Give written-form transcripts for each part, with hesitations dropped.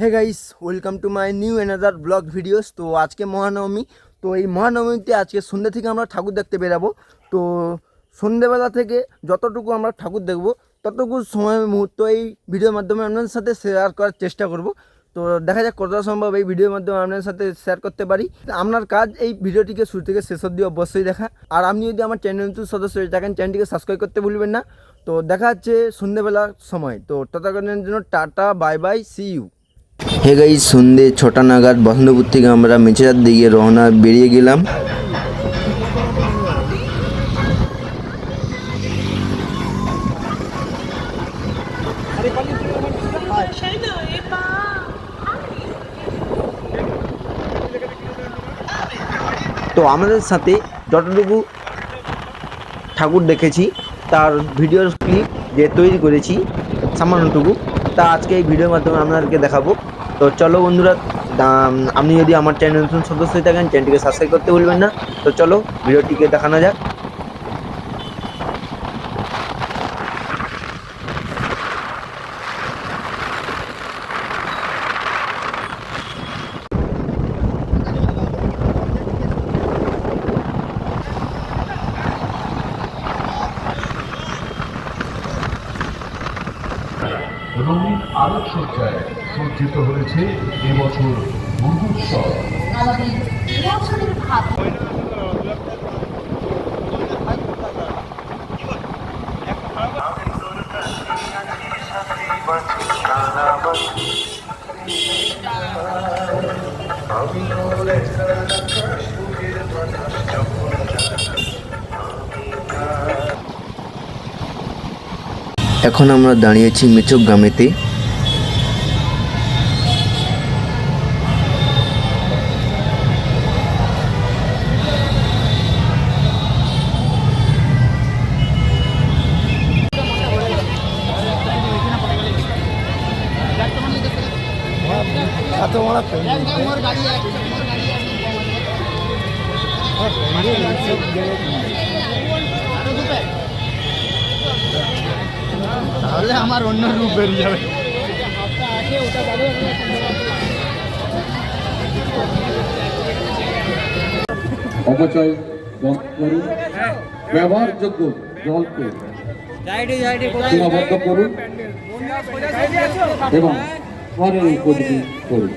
Hey guys, welcome to my new another vlog videos. তো আজকে মহানবমী। তো এই মহানবমীতে আজকে সন্ধ্যে থেকে আমরা ঠাকুর দেখতে বেরাবো। তো সন্ধ্যেবেলা থেকে যতটুকু আমরা ঠাকুর দেখব ততটুকু সময় মুহূর্ত এই ভিডিওর মাধ্যমে আপনাদের সাথে শেয়ার করার চেষ্টা করব। তো দেখা যাক কতটা সম্ভব এই ভিডিওর মাধ্যমে আপনাদের সাথে শেয়ার করতে পারি। আপনার কাজ এই ভিডিওটিকে শুরু থেকে শেষ অবধি অবশ্যই দেখা। আর আপনি যদি আমার চ্যানেল নতুন সদস্য হয়ে থাকেন, চ্যানেলটিকে সাবস্ক্রাইব করতে ভুলবেন না। তো দেখা হচ্ছে সন্ধ্যেবেলার সময়। তো ততক্ষণের জন্য tata, bye bye, see you. Hey guys, সন্ধ্যে 6টা নাগাদ বসন্তপুর থেকে আমরা মেচেদার দিকে রওনা বেরিয়ে গেলাম। তো আমাদের সাথে যতটুকু ঠাকুর দেখেছি তার ভিডিওর ক্লিপ যে তৈরি করেছি সামান্যটুকু, তা আজকে এই ভিডিওর মাধ্যমে আপনাদেরকে দেখাবো। তো চলো বন্ধুরা, আপনি যদি আমার চ্যানেল নতুন সদস্য হয়ে থাকেন, চ্যানেলটিকে সাবস্ক্রাইব করতে ভুলবেন না। তো চলো ভিডিওটিকে দেখানো যাক। রঙিন আলোকসজ্জায় সজ্জিত হয়েছে এবছর দুর্গোৎসব। এখন আমরা দাঁড়িয়েছি মেচক গ্রামেতে। তাহলে আমার অন্য রূপ বেরিয়ে যাবে। অপচয় বন্ধ করুন, ব্যবহারযোগ্য জলকে সীমাবদ্ধ করুন এবং পরের উপযোগী করুন।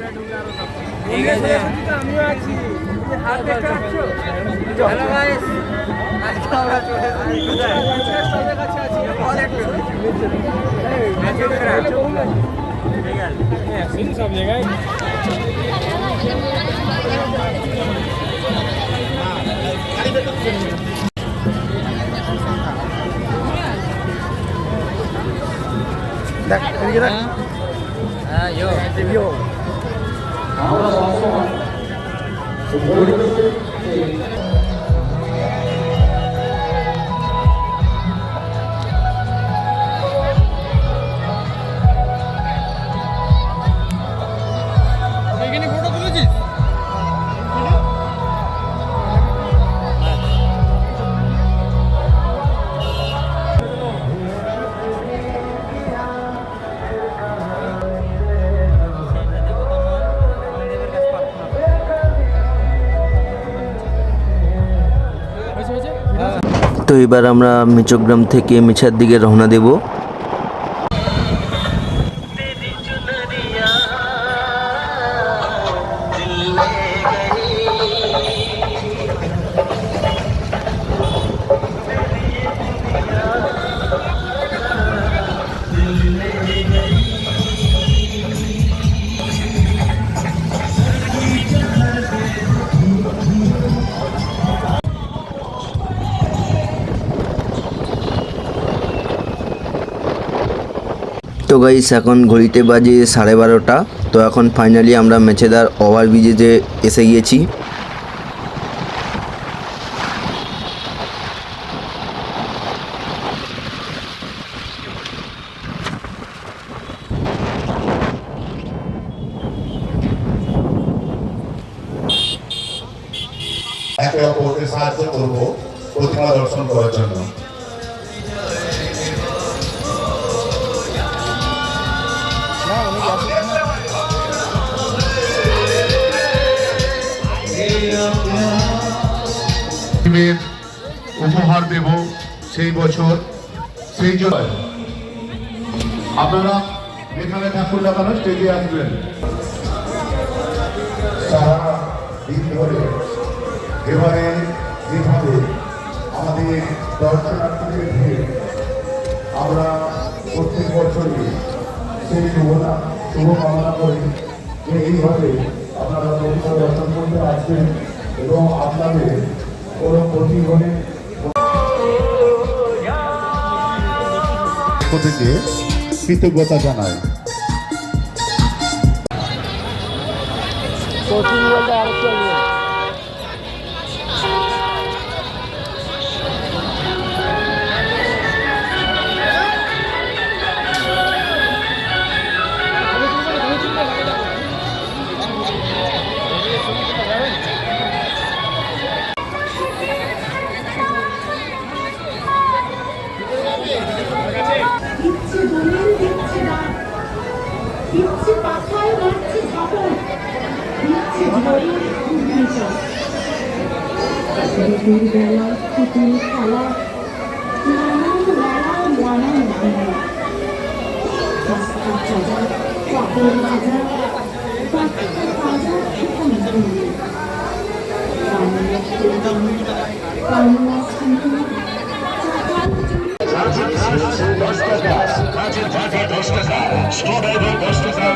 সব জায়গায় আমরা সবসময় এখানে ফটো তুলেছিস? তো এবার আমরা মেচকগ্রাম থেকে মেছার দিকে রওনা দেব। তো গাইস, এখন ঘড়িতে বাজে 12:30। তো এখন ফাইনালি আমরা মেছেদার ওভারব্রিজে এসে গিয়েছি। একে অপরকে সাহায্য করব প্রতিমা দর্শন করার জন্য। প্রতিমের উপহার দেব সেই বছর, সেই জন্য আপনারা এখানে ঠাকুর লাগানো স্টেজে আসবেন। সারা দিন ধরে এবারে যেভাবে আমাদের দর্শনার্থীদের ভিড়, আমরা প্রত্যেক বছরই সেই শুভকামনা করি যে এইভাবে আপনারা দর্শন করতে আসবেন এবং আপনাদের কোনো ক্ষতি হলে থেকে কৃতজ্ঞতা জানাই। দিচ্ছে দলিল, দিচ্ছে দান, দিচ্ছে পাথায় মারছে ঝাপট, দিচ্ছে ঝড়ের ঘূর্ণিঝড়। রোদের বেলা পুতুল খেলা, নানান মেলা নানান মেলা, রাস্তা চাঁদা, চাদর ভাজা, বাচ্চা ভাজা সেখানে ঘুরবে। বাংলা বাংলা শুনতে সকাল কাজের ভাগে 10 টাকা, স্ক্রুড্রাইভার 10 টাকা,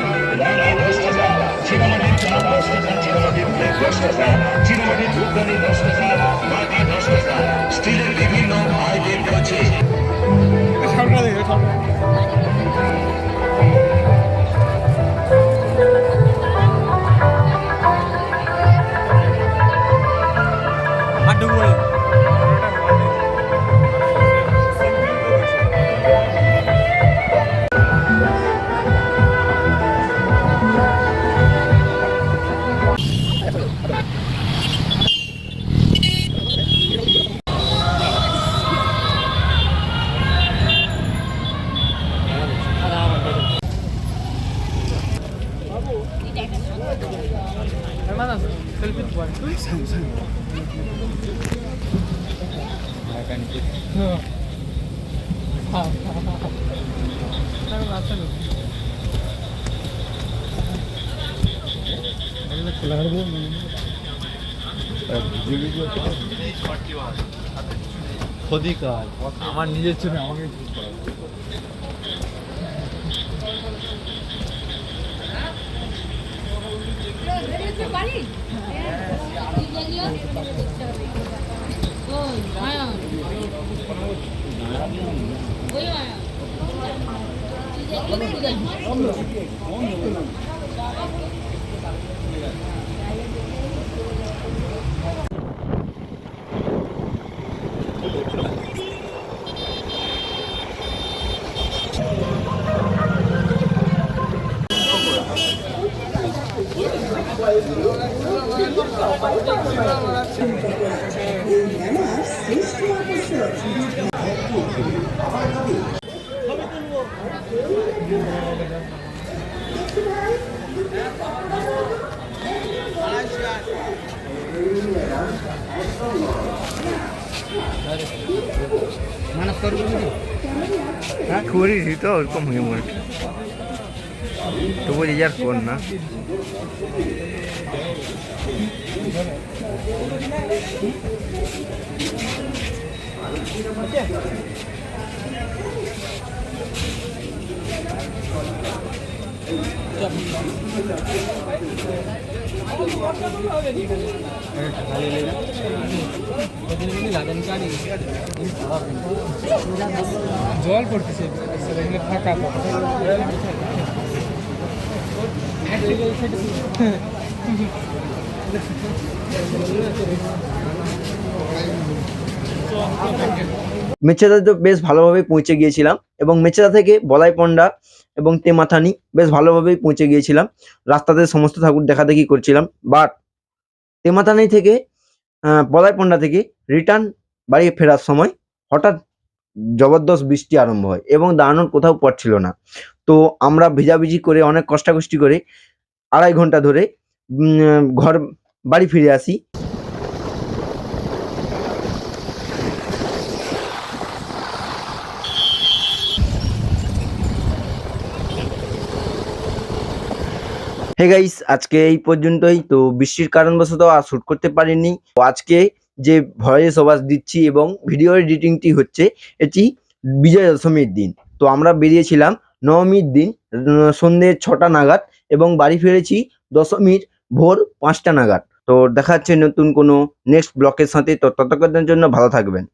রানা 10 টাকা, চিনামাটির চা 10 টাকা, চিনামাটির প্লেট 10 টাকা, চিনামাটির ধূপদানি 10 টাকা, বাটি 10 টাকা, স্টিলের বিভিন্ন আইটেম রয়েছে। ক্ষতিকার আমার নিজের ছবি আমাকে হ্যাঁ করিস তো ওরকম হয়ে মরে তবু যে আর কর না জল পড়তেছে ফাঁকা মেচেদা তো বেশ ভালোভাবে পৌঁছে গিয়েছিলাম এবং মেচেদা থেকে বলাইপন্ডা এবং তেমাথানি বেশ ভালোভাবেই পৌঁছে গিয়েছিলাম। রাস্তাতে সমস্ত ঠাকুর দেখাদেখি করছিলাম, বাট তেমাথানি থেকে বলাইপন্ডা থেকে রিটার্ন বাড়ি ফেরার সময় হঠাৎ জবরদস্ত বৃষ্টি আরম্ভ হয় এবং দাঁড়ানোর কোথাও পথ ছিল না। তো আমরা ভিজাভিজি করে অনেক কষ্টাকষ্টি করে 2.5 ঘন্টা ধরে বাড়ি ফিরে আসি। হে গাইস, আজকে এই পর্যন্তই। তো বৃষ্টির কারণবশত আর শ্যুট করতে পারিনি। তো আজকে যে ভয়েস ওভার দিচ্ছি এবং ভিডিও এডিটিংটি হচ্ছে, এটি বিজয়া দশমীর দিন। তো আমরা বেরিয়েছিলাম নবমীর দিন সন্ধ্যে 6টা নাগাদ এবং বাড়ি ফিরেছি দশমীর ভোর 5টা নাগাদ। তো দেখা হচ্ছে নতুন কোনো নেক্সট ব্লকের সাথে। তো ততক্ষণের জন্য ভালো থাকবেন।